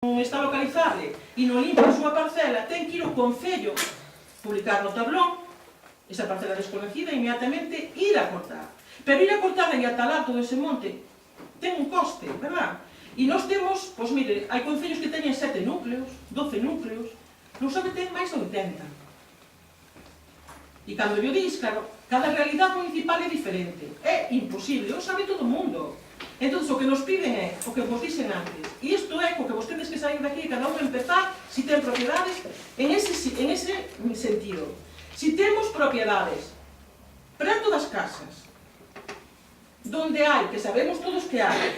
non está localizable e non limpa a súa parcela, ten que ir ao Concello, publicar no tablón, esa parcela desconocida, inmediatamente ir a cortar. Pero ir a cortar e a talar todo ese monte ten un coste, verdad? E nós temos, pois mire, hai concellos que teñen 7 núcleos, 12 núcleos, non sabe ten máis de 80. E cando yo dis, claro, cada realidade municipal é diferente, é imposible, o sabe todo o mundo. Entón, o que nos piden é o que vos dixen antes. E isto é o que vos tedes que sair daqui, cada un empezar, si ten propiedades, en ese sentido. Si temos propiedades preto das casas, donde hai, que sabemos todos que hai,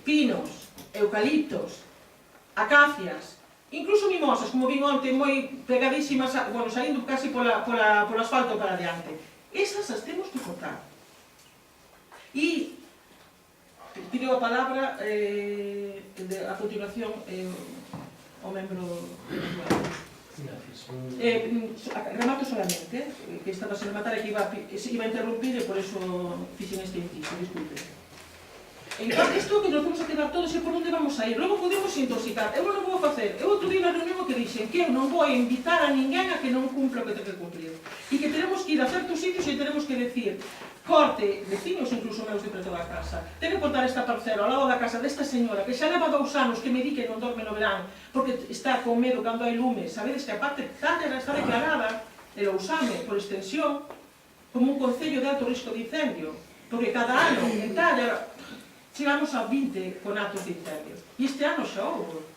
pinos, eucaliptos, acacias, incluso mimosas, como vin onte, moi pegadísimas, bueno, saindo casi polo asfalto para adiante. Esas as temos que cortar. E pido a palabra a continuación ao membro remato solamente que estaba a rematar e que iba a interrumpir e por eso fixen este inciso, disculpe. Entón, isto que nos vamos a quedar todos e por onde vamos a ir, logo podemos intoxicar. Eu non vou facer, eu outro día na reunión que dixen que eu non vou invitar a ninguén a que non cumpla o que ten que cumplir e que tenemos que ir a certos sitios e tenemos que decir corte, vecinos incluso meus de preto da casa, ten que cortar esta parcela ao lado da casa desta señora que xa leva 2 anos que me di que non dorme no verán porque está con medo cando hai lume. Sabedes que a parte Tátera está declarada el Ousame por extensión como un concello de alto risco de incendio, porque cada ano en Tátera chegamos a 20 conatos de incendio e este ano xa houve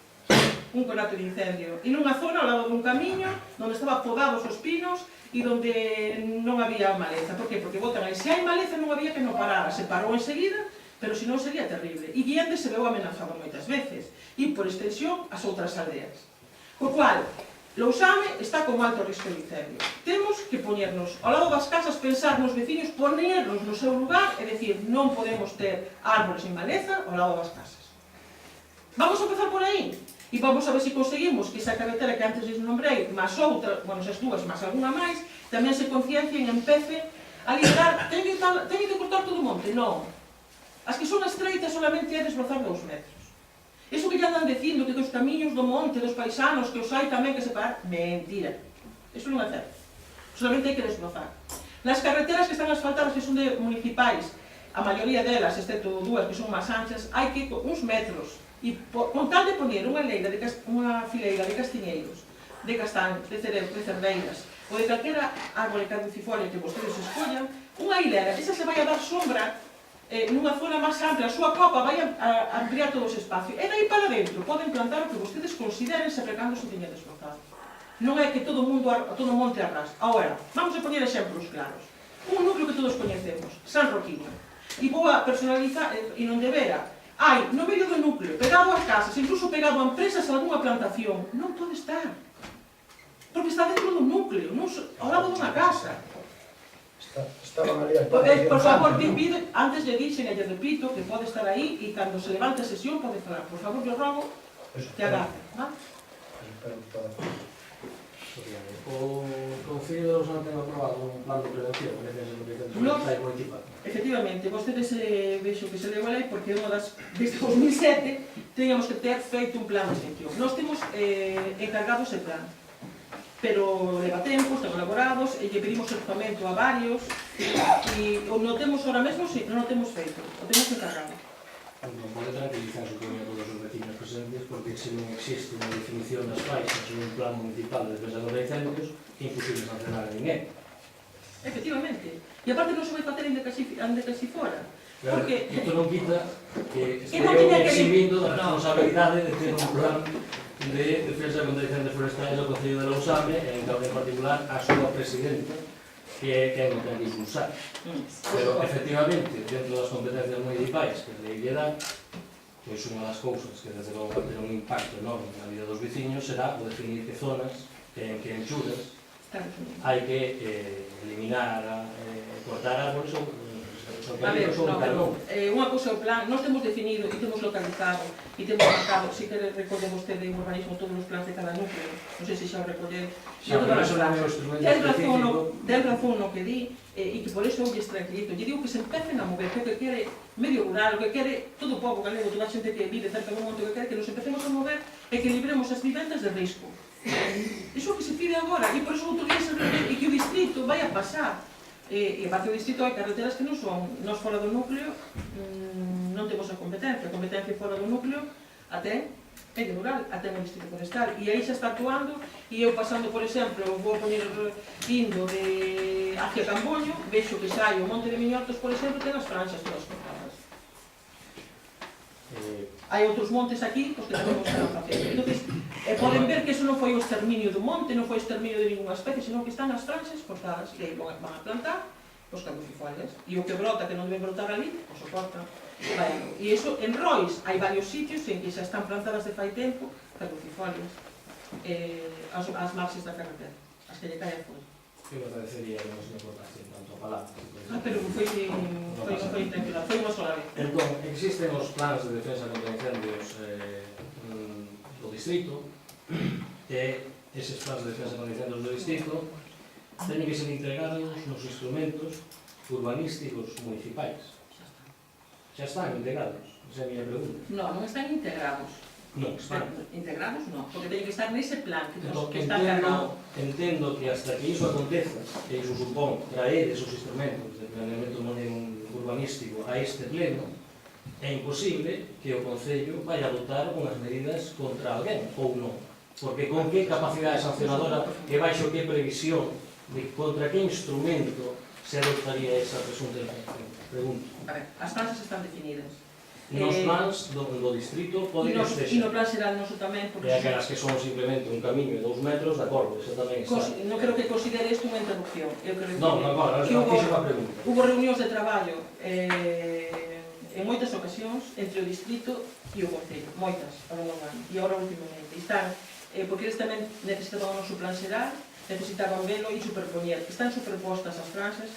un conato de incendio e nunha zona ao lado dun camiño onde estaban podados os pinos e onde non había maleza. Por que? Porque botan aí, se hai maleza non había que non parara, se parou enseguida, pero se non sería terrible. E Guiende se veu amenazado moitas veces e por extensión as outras aldeas. Co cual, Lousame está con alto risco de incendio. Temos que poñernos ao lado das casas, pensar nos veciños, poñernos no seu lugar e decir, non podemos ter árboles en maleza ao lado das casas. Vamos a empezar por aí e vamos a ver se conseguimos que esa carretera que antes les nombrei, máis outra, bueno, esas dúas, máis alguna máis, tamén se conciencien e empecen a liberar. Teño que cortar todo o monte? Non. As que son estreitas solamente é desbrozar 2 metros. Iso que lle andan dicindo que os camiños do monte, dos paisanos, que os hai tamén que separar, mentira. Iso non é certo. Solamente hai que desbrozar. Nas carreteras que están asfaltadas, que son de municipais, a maioría delas, excepto 2 que son máis anchas, hai que uns metros. E con tal de poñer unha fileira de castiñeiros, de castaños, de cerebros, de cerveiras, ou de calquera árbore caducifolia que vostedes escollan, unha hilera, esa se vai a dar sombra nunha zona máis ampla, a súa copa vai a ampliar todo ese espacio. E daí para dentro poden plantar o que vostedes consideren sempre cando se teña desbrozado. Non é que todo monte arras. Agora, vamos a poñer exemplos claros. Un núcleo que todos coñecemos, San Roquiño. E vou a personalizar, e non de vera, hai no medio do núcleo, pegado ás casas, incluso pegado a empresas, algunha plantación. Non pode estar. Porque está dentro do núcleo, ao lado dunha casa. Por favor, pido, antes lle dixen e lle repito que pode estar aí e cando se levante a sesión pode falar. Por favor, lle rogo que agace. O Concello de Lousame ten aprobado un plan de prevención de defensa do medio municipal. Efectivamente, vostedes vexo que se leu a lei porque desde 2007 teníamos que ter feito un plan de extinción. Nós temos encargados ese plan, pero leva tempo, están elaborados e lle pedimos equipamento a varios e o notemos ahora mesmo, si, non o temos feito, o temos encargado. Non pode tranquilizarse con todos os vecinos presentes porque se non existe unha definición das faixas ou un plan municipal de defensa dos incendios é imposible sancionar a ninguén. Efectivamente. E aparte non se vai facer ande casi fora. Porque isto non quita que esteio eximindo da responsabilidade de ter un plan de defensa contra incendios forestais do Concello de Lousame e en particular a súa presidenta que é quen o ten que impulsar. Pero, efectivamente, dentro das competencias municipais que a lei lle dá, pois unha das cousas que desde logo vai ter un impacto enorme na vida dos veciños será o definir que zonas, que enchuras, hai que eliminar, cortar árboles ou a ver, unha cousa é o plan, nós temos definido e temos localizado e temos marcado, se quere recorde vostede en urbanismo todos os plans de cada núcleo, non sei se xa o recoller, ten razón no que di e que por eso eu lles tranquilito, lle digo que se empecen a mover, que o que quere medio rural, o que quere todo o povo galego, toda a xente que vive cerca do monte, o que quere que nos empecemos a mover e que libremos as vivendas de risco. Iso que se pide agora, e por eso outro día se reúne, e que o distrito vai a pasar. E aparte do distrito hai carreteras que non son, nós fora do núcleo non temos a competencia fora do núcleo até é rural, até no distrito forestal, e aí xa está actuando, e eu pasando, por exemplo, vou poñer indo de hacia Camboño, vexo que sai o Monte de Miñortos, por exemplo, ten as franxas todas cortadas. Hai outros montes aquí, os que tamén están facendo. Entonces, poden ver que eso non foi o exterminio do monte, non foi o exterminio de ninguna especie, senón que están as franxas cortadas, e aí van a plantar os caducifolias. E o que brota, que non debe brotar ali, o soporta. E iso, en Rois, hai varios sitios en que xa están plantadas de fai tempo caducifolias as marxes da carretera, as que lle cae a folla. Que me parecería que non se me cortaste tanto a palabra. Pero foi intencional, foi unha sola vez. Entón, existen os plans de defensa contra incendios do distrito, e eses plans de defensa contra incendios do distrito teñen que ser integrados nos instrumentos urbanísticos municipais. Xa están integrados, esa é a minha pregunta. Non están integrados. Non, están. Integrados non, porque teñen que estar nese plan que está Entendo, cargado. entendo que hasta que iso aconteza, e iso supón traer esos instrumentos de planeamento urbanístico a este pleno, é imposible que o Concello vai adoptar unhas medidas contra alguén, ou non. Porque con que capacidade sancionadora e baixo que previsión de contra que instrumento se adoptaría esa presunta infracción? Pregunto. As franxas están definidas. Nos plans do distrito poden que E estexa. no plan será noso tamén, porque... E aquelas que son simplemente un camiño de 2 metros, de acordo, eso tamén está. Non creo que considere isto unha interrupción. Eu creo que... Non, agora, fixo unha pregunta. Hubo reunións de traballo en moitas ocasións entre o distrito e o Concello, moitas, ao longo do ano, e agora últimamente. Están, porque eles tamén necesitaban o noso plan xeral, necesitaban velo e superpoñer. Están superpostas as franxas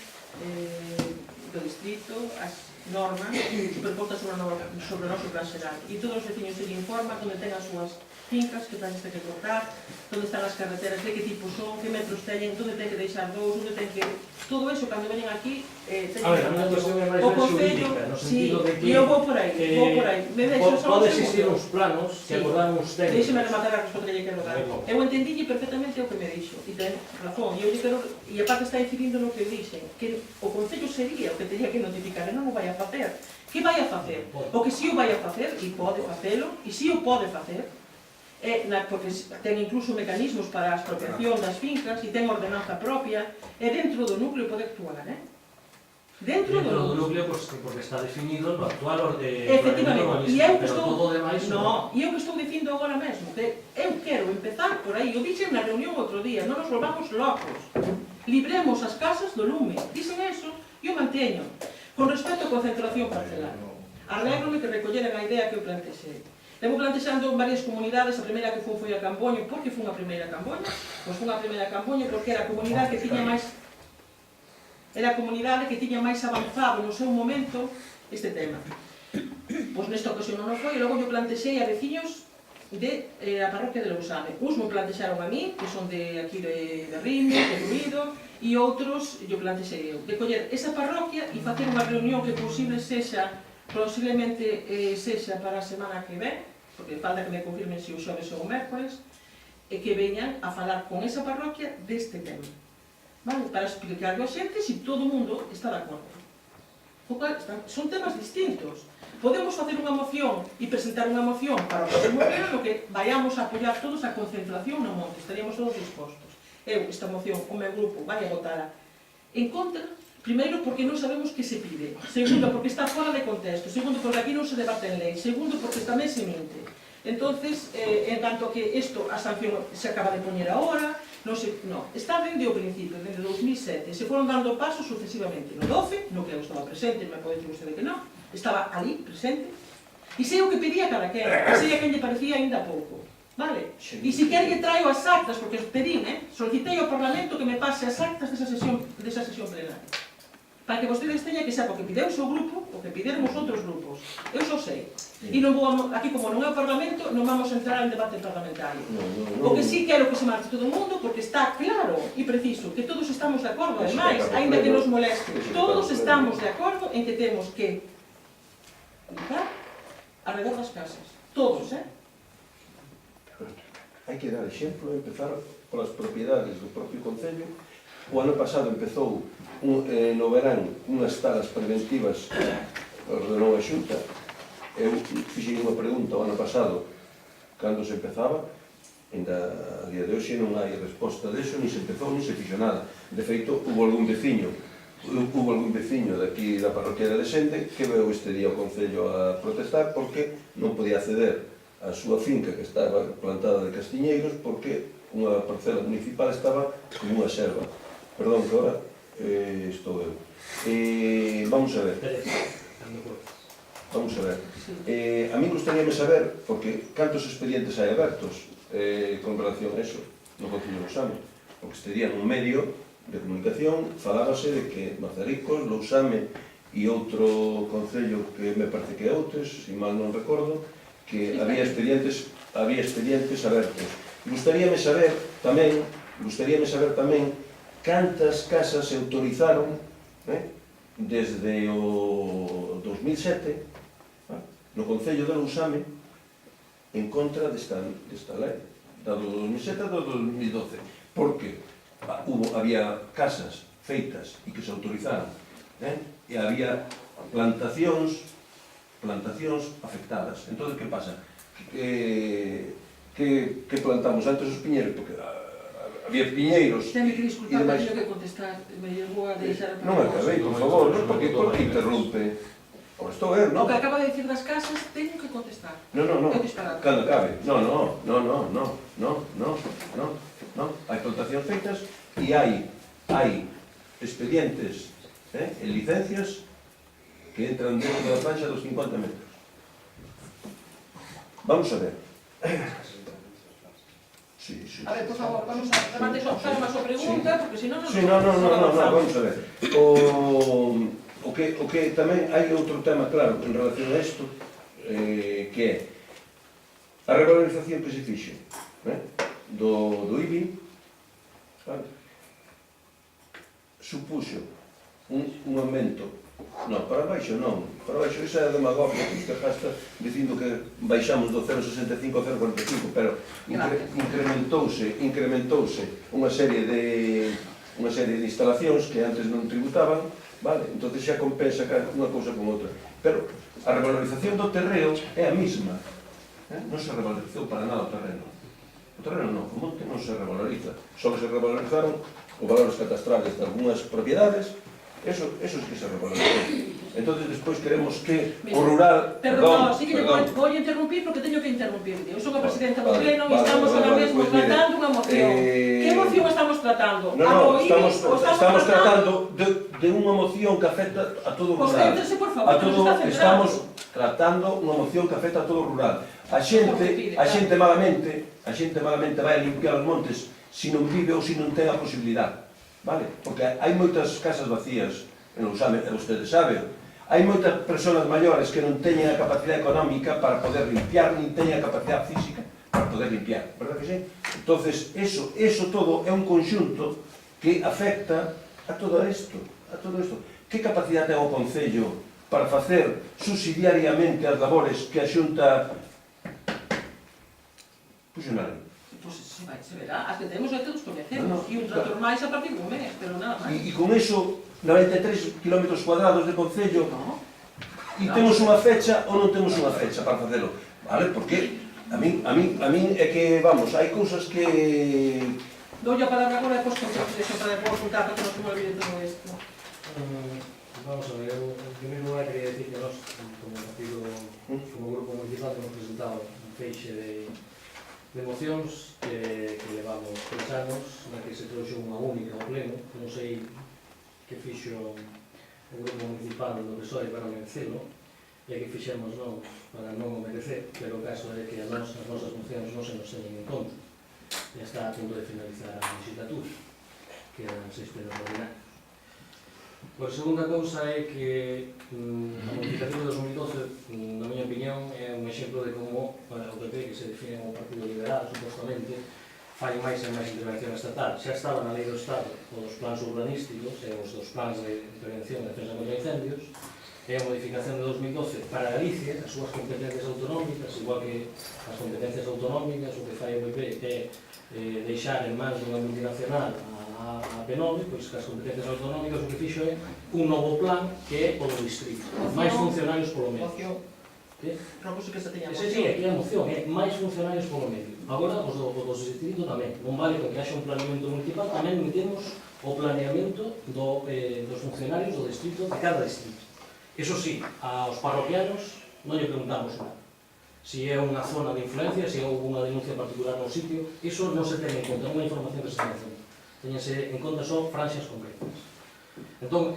do distrito, as normas superpostas sobre o noso plan xeral. E todos os veciños se informan onde ten as súas fincas, que franxas ten que cortar, onde están as carreteras, de que tipo son, que metros teñen, onde ten que deixar dous, onde ten que... Todo eso, cando veñen aquí, teñen a ver, a minha cuestión é máis ben xurídica, no sentido de que... E eu vou por aí, pode existir uns planos que acordaron uns técnicos. Deixeme rematar a resposta que lle quero dar. Eu entendílle perfectamente o que me dixo, e ten razón, e aparte está incidindo no que dixen, que o Concello sería o que teria que notificar, e non o vai a facer. Que vai a facer? O que si o vai a facer, e pode facelo, e si o pode facer, porque ten incluso mecanismos para a expropiación das fincas, e ten ordenanza propia, e dentro do núcleo pode actuar, Dentro do núcleo, porque está definido no actual efectivamente, e eu que pero estou... todo o demais No, e eu que estou dicindo agora mesmo, que eu quero empezar por aí, eu dixen na reunión outro día, non nos volvamos locos, libremos as casas do lume, dixen eso, e o manteño, con respecto á concentración parcelar. Arréglome que recolleran a idea que eu plantexei. Levo plantexando en varias comunidades, a primeira que foi a Camboño. Por que foi a primeira a Camboño? Pois foi a primeira a Camboño porque era a comunidade que tiña máis... Era a comunidade que tiña máis avanzado no seu momento este tema. Pois nesta ocasión non foi, e logo eu plantexei a veciños de a parroquia de Lousame. Uns me plantexaron a mí, que son de aquí de Rime, de Ruido, e outros eu plantexei eu. De coller esa parroquia e facer unha reunión que posiblemente sexa para a semana que ven, porque falta que me confirmen se o xoves ou o mércoles, e que veñan a falar con esa parroquia deste tema. Vale? Para explicarlo a xente se todo o mundo está de acordo. Son temas distintos. Podemos facer unha moción e presentar unha moción para o próximo pleno no que vayamos a apoiar todos a concentración no monte, estaríamos todos dispostos. Eu, esta moción, o meu grupo, vai a votar en contra. Primeiro, porque non sabemos que se pide. Segundo, porque está fora de contexto. Segundo, porque aquí non se debate en lei. Segundo, porque tamén se mente. Entonces, en tanto que isto, a sanción se acaba de poñer agora, non, está dende o principio, dende 2007. Se foron dando pasos sucesivamente. No 12, no que eu estaba presente, me pode dicir vostede que non, estaba ali, presente, e sei o que pedía cada quen, sei a quen lle parecía ainda pouco. Vale? E se quer que traio as actas, porque pedín, solicitei ao Parlamento que me pase as actas desa sesión plenaria. Para que vostedes teñan que saber o que pideu o seu grupo, o que pideron os outros grupos. Eu só sei. E non vou, aquí como non é o Parlamento, non vamos a entrar en debate parlamentario. O que sí quero que se marche todo o mundo, porque está claro e preciso que todos estamos de acordo, ademais, ainda que nos moleste, todos estamos de acordo en que temos que limpar alrededor das casas. Todos, hai que dar exemplo e empezar polas propiedades do propio Concello. O ano pasado empezou no verán unhas talas preventivas que ordenou a Xunta. Eu fixei unha pregunta o ano pasado cando se empezaba, ainda a día de hoxe non hai resposta deso, nin se empezou, nin se fixo nada. De feito, hubo algún veciño de aquí da parroquia de Sende que veu este día ao Concello a protestar porque non podía acceder á súa finca que estaba plantada de castiñeiros porque unha parcela municipal estaba como unha selva. Perdón, que ahora estou eu. Vamos a ver. Vamos a ver. A mí gustaríame saber, porque cantos expedientes hai abertos con relación a eso no Concello de Lousame, porque este día nun medio de comunicación falábase de que Mazaricos, Lousame e outro concello que me parece que é Outes, se mal non recordo, que había expedientes abertos. Gustaríame saber tamén cantas casas se autorizaron desde o 2007 no Concello de Lousame en contra desta lei, da do 2007 e do 2012, porque había casas feitas e que se autorizaron, e había plantacións afectadas. Entón, que pasa? Que plantamos antes os piñeiros? Porque había piñeiros Teme que e disculpar, demais. teño que contestar, me llegou a deixar... Non acabei, por favor, non, porque interrompe. Ahora estou a ver, non? O que acaba de decir das casas, teño que contestar. Non, É disparate. cando acabe. Non. Hai plantacións feitas e hai expedientes e licencias que entran dentro da planxa dos 50 metros. Vamos a ver. Sí. A ver, por favor, vamos a remate só calma a súa pregunta, porque senón non... Sí, non, vamos a ver. O que tamén hai outro tema claro en relación a isto, que é a revalorización que se fixe do IBI, supuxo un aumento, para baixo, esa é a demagogia que se gasta dicindo que baixamos do 0,65 ao 0,45, pero incrementouse unha serie de instalacións que antes non tributaban, vale? Entón xa compensa unha cousa con outra. Pero a revalorización do terreo é a mesma. Non se revalorizou para nada o terreno. O terreno non, o monte non se revaloriza. Só se revalorizaron os valores catastrales de algunhas propiedades, eso es que se revalorizou. Entón, despois queremos que o rural... Perdón, sí que vou interrumpir porque teño que interrumpirte. Eu sou a presidenta do pleno e estamos ahora mesmo tratando unha moción. Que moción estamos tratando? Estamos tratando de unha moción que afecta a todo o rural. Pois céntrese, por favor, que nos está centrando. Estamos tratando unha moción que afecta a todo o rural. A xente malamente vai a limpiar os montes se non vive ou se non ten a posibilidade. Vale? Porque hai moitas casas vacías en Lousame, e vostedes saben. Hai moitas persoas maiores que non teñen a capacidade económica para poder limpiar, nin teñen a capacidade física para poder limpiar, verdad que sí? Entonces, eso todo é un conxunto que afecta a todo isto, Que capacidade ten o Concello para facer subsidiariamente as labores que a Xunta puxo na lei? Pois se verá, as que temos aí todos coñecemos, e un trator máis a partir dun mes, pero nada máis. E con eso, 93 km cuadrados de Concello, e temos unha fecha ou non temos unha fecha para facelo, vale? Porque a min é que, vamos, hai cousas que... Dou-lle a palabra agora e depois para consultar para que non se me olvide todo isto. Vamos a ver, eu en primeiro lugar quería decir que nós, como partido, como grupo municipal, temos presentado un feixe de mocións que levamos 3 anos, na que se trouxe unha única ao pleno, non sei que fixo o grupo municipal do PSOE para merecelo, e que fixemos nós para non o merecer, pero o caso é que as nosas mocións non se nos teñen en conta. Ya está a punto de finalizar a legislatura, quedan 6 plenos ordinarios. Por segunda cousa é que a modificación de 2012, na miña opinión, é un exemplo de como o PP, que se define como partido liberal, supostamente, fai máis e máis intervención estatal. Xa estaba na lei do Estado os plans urbanísticos e os dos plans de intervención e defensa contra incendios, e é a modificación de 2012 para Galicia, as súas competencias autonómicas, igual que as competencias autonómicas, o que fai o PP é deixar en mans dunha multinacional a Penove, pois que as competencias autonómicas o que fixo é un novo plan que é o do distrito, máis funcionarios polo medio. Propuse que se teña Ese sí, aquí a moción é máis funcionarios polo medio. Agora, os do distrito tamén. Non vale con que haxa un planeamento municipal, tamén metemos o planeamento dos funcionarios do distrito, de cada distrito. Eso sí, aos parroquianos non lle preguntamos nada. Si é unha zona de influencia, si houve unha denuncia particular no sitio, iso non se ten en conta, non é información que se ten en conta. Teñense en conta só franxas concretas. Entón,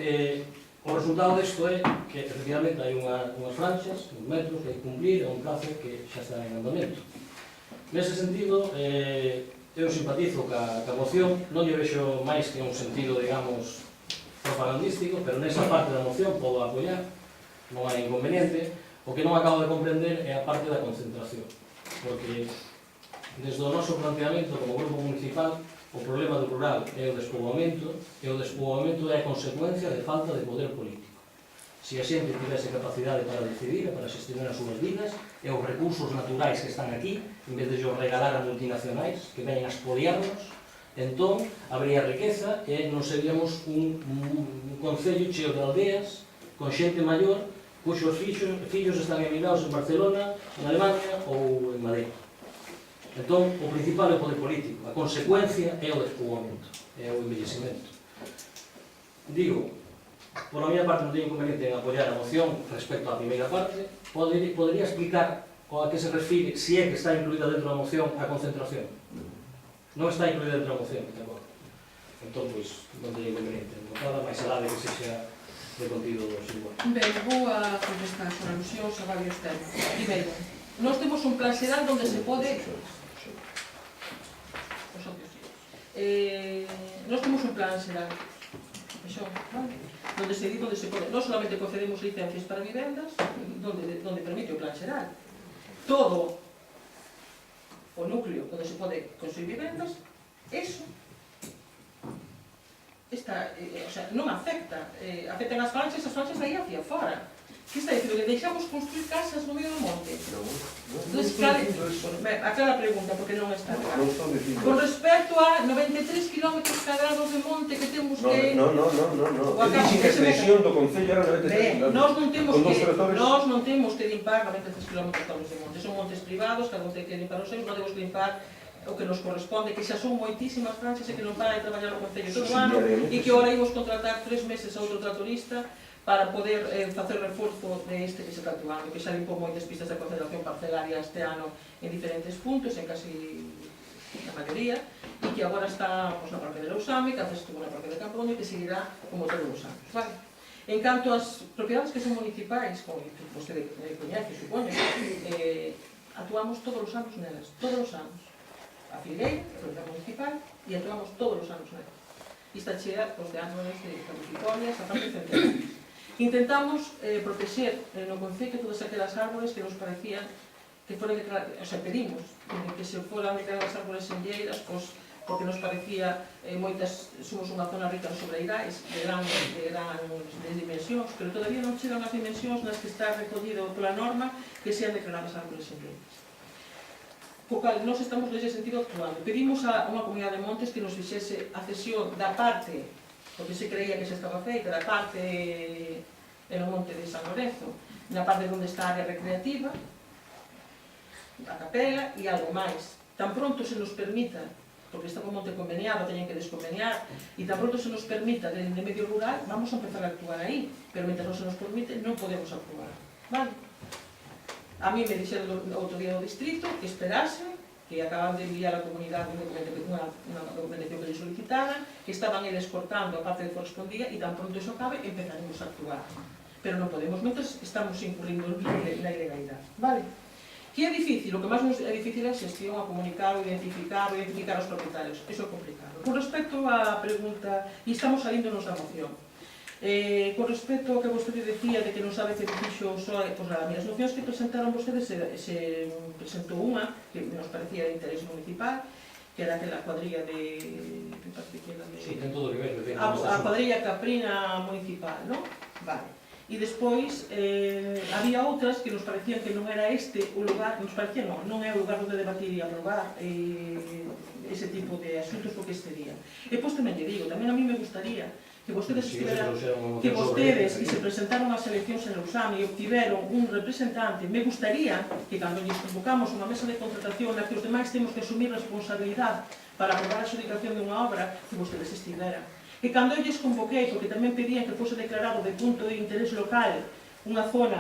o resultado disto é que, efectivamente, hai unhas franxas, uns metros que hai que cumprir, é un plazo que xa está en andamento. Nese sentido, eu simpatizo ca moción, non lle vexo máis que un sentido, digamos, propagandístico, pero nesa parte da moción podo apoiar, non hai inconveniente. O que non acabo de comprender é a parte da concentración, porque desde o noso planteamento como grupo municipal o problema do rural é o despoboamento, e o despoboamento é a consecuencia de falta de poder político. Se a xente tivese capacidade para decidir e para xestionar as súas vidas, e os recursos naturais que están aquí, en vez de os regalar a multinacionais que veñen a espoliarnos, entón habría riqueza e non seríamos un concello cheo de aldeas con xente maior cuxos fillos están emigrados en Barcelona, en Alemania ou en Madrid. Entón, o principal é o poder político, a consecuencia é o despoboamento, é o envellecimento. Digo, por a miña parte non teño inconveniente en apoiar a moción respecto á primeira parte. Podería explicar a que se refire, se é que está incluída dentro da moción, a concentración? Non está incluída dentro da moción, de acordo? Entón, pois, non teño inconveniente en votada, máis alá de que sexa de contido igual. Ben, vou a contestar por alusións a varios temas. Primeiro, nós temos un plan xeral onde se pode... Nós temos un plan xeral onde se di onde se pode. Non solamente concedemos licencias para vivendas, onde permite o plan xeral. Todo o núcleo onde se pode construir vivendas, eso non afecta, afectan as franxas aí hacia fora. Que está dicindo que deixamos construir casas no medio do monte? Aclara a pregunta, porque non está claro. Con respecto a 93 km cuadrados de monte que temos que... Non. Dixen que a extensión do concello era 93 km. Nós non temos que limpar 93 km cuadrados de monte. Son montes privados, cada un ten que limpar os seus, non temos que limpar o que nos corresponde, que xa son moitísimas franxas e que non para de traballar o concello todo o ano e que ora imos contratar 3 meses a outro tratorista para poder facer reforzo deste que se está actuando, que xa limpou moitas pistas de concentración parcelaria este ano en diferentes puntos, en casi a maioría, e que agora está na parte de Lousame, que antes estuvo na parte de Campoño e que seguirá como todos os anos. En canto ás propiedades que son municipais, como vostede coñece, supoño, actuamos todos os anos nelas, todos os anos. A Filgueira, a propiedade municipal, e actuamos todos os anos nelas. E está chea de árboles de caducifolias, a parte centenares. Intentamos proteger no concello todas aquelas árboles que nos parecían que foran declaradas, o sea, pedimos que se foran declaradas árboles senlleiras, porque nos parecía moitas, somos unha zona rica en sobreirais de grandes dimensións, pero todavía non chegan as dimensións nas que está recollido pola norma que sean declaradas árboles senlleiras. Co cal, nós estamos nese sentido actuando. Pedimos a unha comunidade de montes que nos fixese a cesión da parte, porque se creía que xa estaba feita, da parte no monte de San Lorenzo, na parte onde está a área recreativa, a capela e algo máis. Tan pronto se nos permita, porque está con monte conveniado, teñen que desconveniar, e tan pronto se nos permita de medio rural, vamos a empezar a actuar aí, pero mentre non se nos permite, non podemos actuar. Vale? A mí me dixeron outro día do distrito que esperase, que acaban de enviar a comunidade unha documentación que lhe solicitaran, que estaban eles cortando a parte que correspondía e tan pronto iso acabe, empezaremos a actuar. Pero non podemos, mentres estamos incurrindo na ilegalidade. Vale? Que é difícil, o que máis é difícil é a xestión, a comunicar, identificar os propietarios. Iso é complicado. Con respecto á pregunta, e estamos salíndonos da moción, con respecto ao que vostede decía de que non sabe que fixo só, pois as miras mocións que presentaron vostedes se presentou unha que nos parecía de interés municipal, que era aquela cuadrilla de... Sí, ten todo o nivel. A cuadrilla caprina municipal, non? Vale. E despois había outras que nos parecían que non era este o lugar, nos parecía non é o lugar onde debatir e aprobar ese tipo de asuntos porque este día. E pois tamén lle digo, tamén a mí me gustaría que vostedes estiveran, que vostedes que se presentaron ás eleccións en Lousame e obtiveron un representante, me gustaría que cando lles convocamos unha mesa de contratación na que os demais temos que asumir responsabilidade para aprobar a adjudicación dunha obra, que vostedes estiveran. Que cando eu lles convoquei, porque tamén pedían que fose declarado de punto de interés local unha zona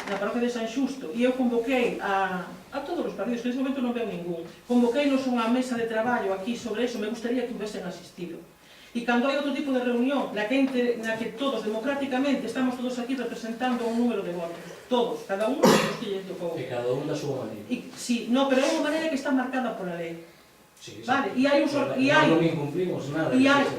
na parroquia de San Xusto, e eu convoquei a todos os partidos, que nese momento non veo ningún, convoqueinos unha mesa de traballo aquí sobre eso, me gustaría que hubiesen asistido. E cando hai outro tipo de reunión na que todos democráticamente estamos todos aquí representando un número de votos, todos, cada un dos que lle tocou. E cada un da súa maneira. Sí, no, pero é unha maneira que está marcada pola lei. Sí, Vale, e hai un non incumplimos nada.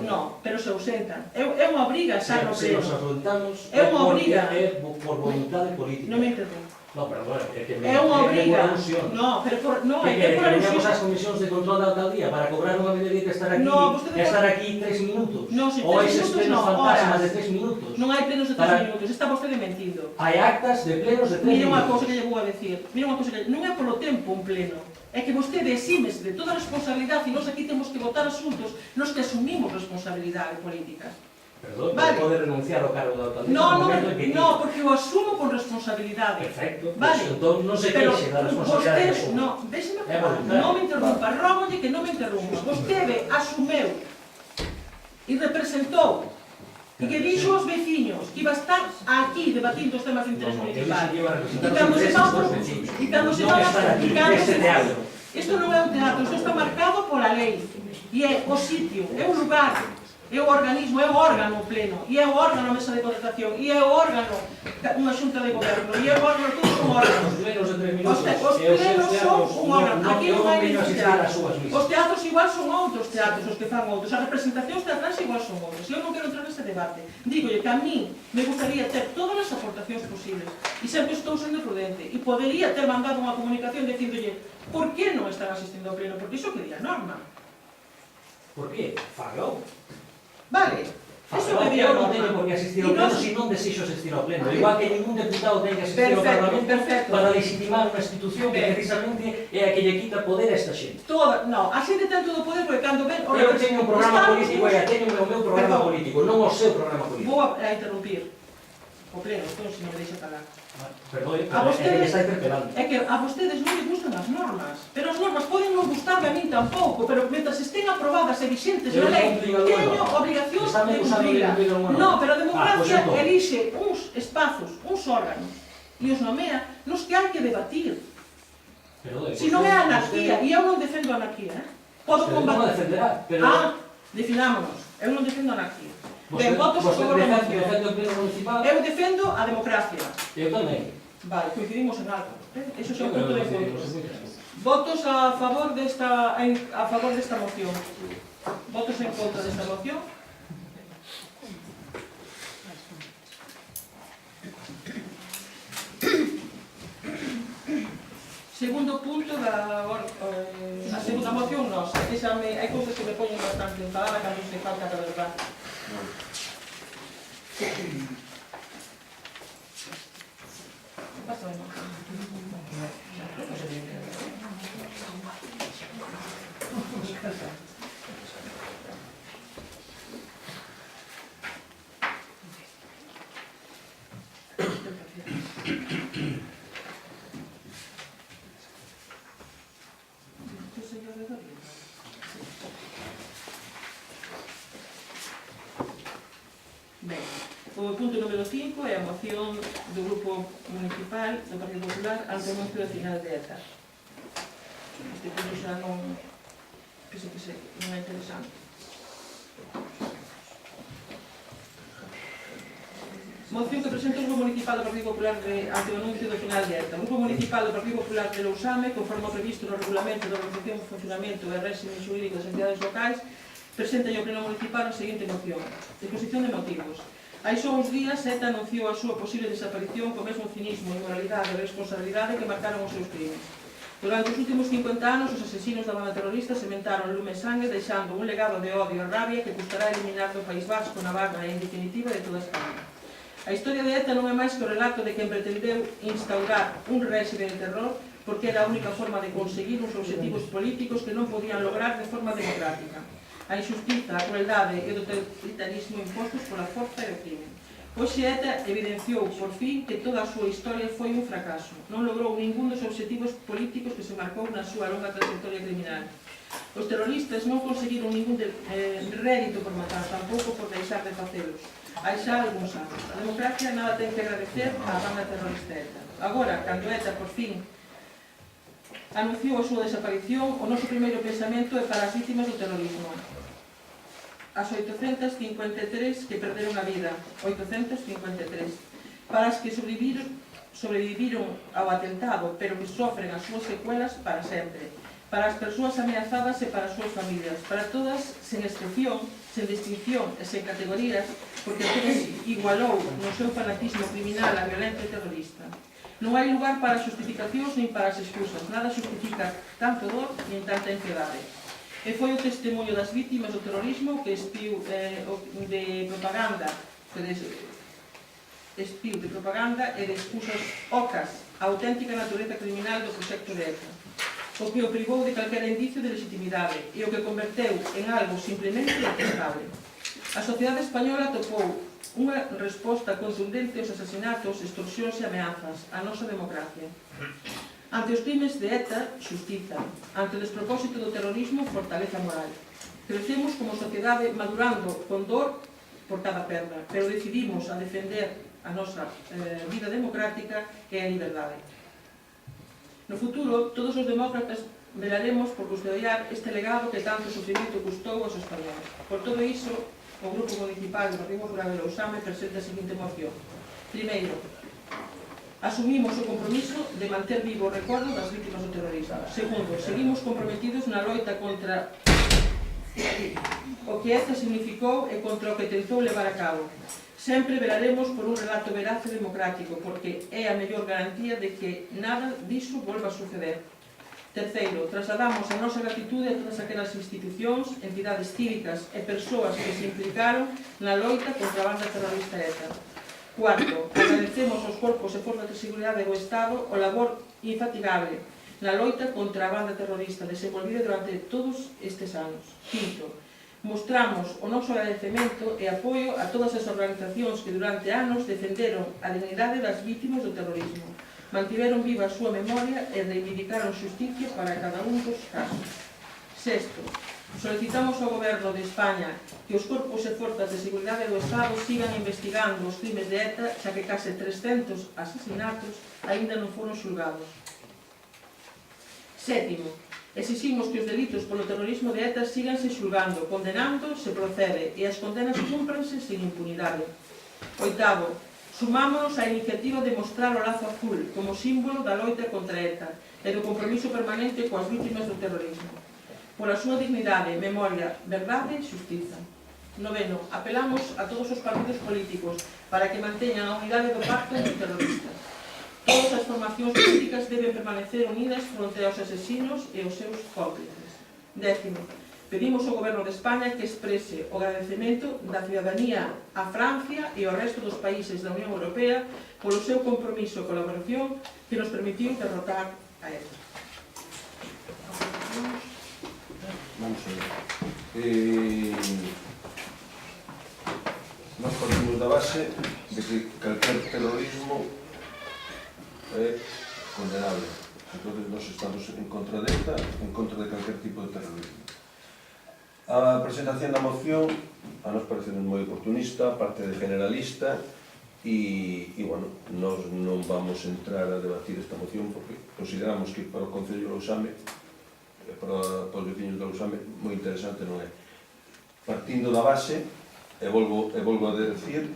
No, pero se ausentan. É unha obriga estar no Se pleno. nos afrontamos É unha obriga. É por voluntade política. Non me interrompo. No, pero bueno, é que É unha obriga. alusión. No, pero no, Que é por veníamos alusión. ás comisións de control da alcaldía para cobrar unha mediodía que estar aquí, No, vostede estar aquí 3 minutos. No, si ou 3 eses minutos plenos no, fantasmas horas. de 3 minutos. Non hai plenos de 3 Para- minutos, está vostede mentindo. Hai actas de plenos de 3 Mira unha minutos. cousa que lle vou a decir. Mira unha cousa que non é polo tempo un pleno. É que vostede exímese de toda a responsabilidade e nós aquí temos que votar asuntos nos que asumimos responsabilidade política. Perdón, Vale. pode renunciar ao cargo da alcaldía. No, porque o asumo con responsabilidade. Perfecto, Vale. pues, entón non se Pero queixe da responsabilidade que vostede, asume. no, déxeme É acabar, voluntario. non me interrompa, rógolle que non me interrompa. Vostede asumeu e representou e que dixo aos veciños que iba a estar aquí debatindo os temas de interés No, eu municipal. dixen que iba a representar E cando os se intereses va dos vecinos. e cando se Non va estar aquí, e cando neste se- teatro. Isto non é un teatro, isto está marcado pola lei. E é o sitio, é o lugar, é o organismo, é o órgano pleno, e é o órgano a mesa de contratación, e é o órgano unha xunta de goberno, e é o órgano, todos son órganos. Os plenos de 3 minutos. Os e os plenos seus son teatros, un órgano, aquí eu non hai veño ningún asistir ás teatro. súas misas. Os teatros igual son outros teatros, os que fan outros, as representacións teatrais igual son outros. Eu non quero entrar neste debate. Dígolle que a mí me gustaría ter todas as aportacións posibles, e sempre estou sendo prudente, e podería ter mandado unha comunicación dicindolle por que non están asistindo ao pleno, porque iso que di a norma. Por qué? Fagao. Vale, eso Fagao, que di a eu non norma. teño por que asistir E ao pleno nós- se non desixo asistir ao pleno. Igual que ningún deputado ten que asistir ao Perfecto, Parlamento perfecto. para legitimar unha institución que Ben. precisamente é a que lle quita poder a esta xente. No, a xente ten todo o poder porque cando ven... Eu teño un programa Estamos político e nos- teño o meu programa Perdón. político, non o seu programa político. Vou a interrumpir o pleno, entón, se non me deixa falar. Perdón, A pero é que me vostedes, está interpelando. é que a vostedes non les gustan as normas, pero as normas poden non gustarme a min tampouco, pero mentras estén aprobadas e vixentes Eu na lei, non cumprín alguna teño norma. obligación Estame de acusando de cumplirla. incumprir alguna norma. No, pero a Pois democracia entón. elixe uns espazos, uns órganos, e os nomea nos que hai que debatir. Perdón, Se non é anarquía, e eu non defendo a anarquía, podo Vostede non a combatir. defenderá, pero... Definámonos, eu non defendo a anarquía. Ben, Vostede- votos a vostede favor da defende moción. o pleno municipal? Eu defendo a democracia. Eu tamén. Vale, coincidimos en algo. Eso é Eu un punto de creo que encontro. sí. Votos a favor desta moción. Votos en contra desta moción. Segundo punto a segunda moción nosa. Hai cousas que me poñen bastante enfadada cando se falta a verdade. Pasa, Ben, o punto número 5 é a moción do Grupo Municipal do Partido Popular ante o anuncio de final de ETA. Este punto xa non... Penso que non é interesante. Moción que presenta o Grupo Municipal do Partido Popular ante o anuncio do final de ETA. O Grupo Municipal do Partido Popular de Lousame, conforme ao previsto no Regulamento de Organización, Funcionamento e Réxime Xurídico das Entidades Locais, presenta ao Pleno Municipal a seguinte moción. Exposición de motivos. Hai só uns días, ETA anunciou a súa posible desaparición co mesmo cinismo, inmoralidade e responsabilidade que marcaron os seus crimes. Durante os últimos 50 anos, os asesinos da banda terrorista sementaron lume e sangue, deixando un legado de odio e rabia que custará eliminar do País Vasco, Navarra e, en definitiva, de toda España. A historia de ETA non é máis que o relato de quen pretendeu instaurar un réxime de terror porque era a única forma de conseguir uns obxectivos políticos que non podían lograr de forma democrática. A injustiza, a crueldade e o totalitarismo impostos pola forza e o crime. Hoxe ETA evidenciou, por fin, que toda a súa historia foi un fracaso. Non logrou ningún dos obxectivos políticos que se marcou na súa longa trayectoria criminal. Os terroristas non conseguiron ningún rédito por matar, tampouco por deixar de facelos. Hai xa algúns anos. A democracia nada ten que agradecer á banda terrorista ETA. Agora, cando ETA, por fin, anunciou a súa desaparición, o noso primeiro pensamento é para as vítimas do terrorismo. As 853 que perderon a vida, 853. Para as que sobreviviron ao atentado, pero que sofren as súas secuelas para sempre. Para as persoas ameazadas e para as súas familias. Para todas, sen excepción, sen distinción e sen categorías, porque todas igualou no seu fanatismo criminal a violencia terrorista. Non hai lugar para justificacións nin para as excusas. Nada justifica tanto dor nin tanta impiedade. E foi o testemunho das vítimas do terrorismo que espiu de propaganda e de excusas ocas a auténtica natureza criminal do proxecto de ETA, o que o privou de calquera indicio de legitimidade e o que converteu en algo simplemente detestable. A sociedade española topou unha resposta contundente aos asasinatos, extorsións e ameazas á nosa democracia. Ante os crimes de ETA, xustiza. Ante o despropósito do terrorismo, fortaleza moral. Crecemos como sociedade madurando con dor por cada perda, pero decidimos a defender a nosa vida democrática e a liberdade. No futuro, todos os demócratas velaremos por custodiar este legado que tanto sufrimento custou aos españoles. Por todo iso, o Grupo Municipal do Partido Popular de Lousame presenta a seguinte moción. Primeiro, asumimos o compromiso de manter vivo o recordo das vítimas do terrorismo. Segundo, seguimos comprometidos na loita contra o que ETA significou e contra o que tentou levar a cabo. Sempre velaremos por un relato veraz e democrático, porque é a mellor garantía de que nada diso volva a suceder. Terceiro, trasladamos a nosa gratitude a todas aquelas institucións, entidades cívicas e persoas que se implicaron na loita contra a banda terrorista ETA. Cuarto, agradecemos aos corpos e forzas de seguridade do Estado o labor infatigable na loita contra a banda terrorista desenvolvida durante todos estes anos. Quinto, mostramos o noso agradecemento e apoio a todas as organizacións que durante anos defenderon a dignidade das vítimas do terrorismo, mantiveron viva a súa memoria e reivindicaron xusticia para cada un dos casos. Sexto, solicitamos ao Goberno de España que os corpos e forzas de seguridade do Estado sigan investigando os crimes de ETA, xa que case 300 asasinatos aínda non foron xulgados. Sétimo, exiximos que os delitos polo terrorismo de ETA síganse xulgando, condenando se procede e as condenas cúmpranse sin impunidade. Oitavo, sumámonos á iniciativa de mostrar o lazo azul como símbolo da loita contra ETA e do compromiso permanente coas vítimas do terrorismo. Pola súa dignidade, memoria, verdade e xustiza. Noveno, apelamos a todos os partidos políticos para que manteñan a unidade do pacto antiterrorista. Todas as formacións políticas deben permanecer unidas fronte aos asesinos e aos seus cómplices. Décimo, pedimos ao Goberno de España que exprese o agradecemento da cidadanía a Francia e ao resto dos países da Unión Europea polo seu compromiso e colaboración que nos permitiu derrotar a ETA. Vamos a ver. Nós partimos da base de que calquer terrorismo é condenable. Entón, nós estamos en contra de ETA, en contra de calquer tipo de terrorismo. A presentación da moción a nos parece moi oportunista, parte de generalista, e, bueno, nós non vamos entrar a debatir esta moción porque consideramos que para o Concello de Lousame, para os veciños de Lousame, moi interesante non é. Partindo da base, e volvo a decir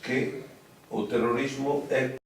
que o terrorismo é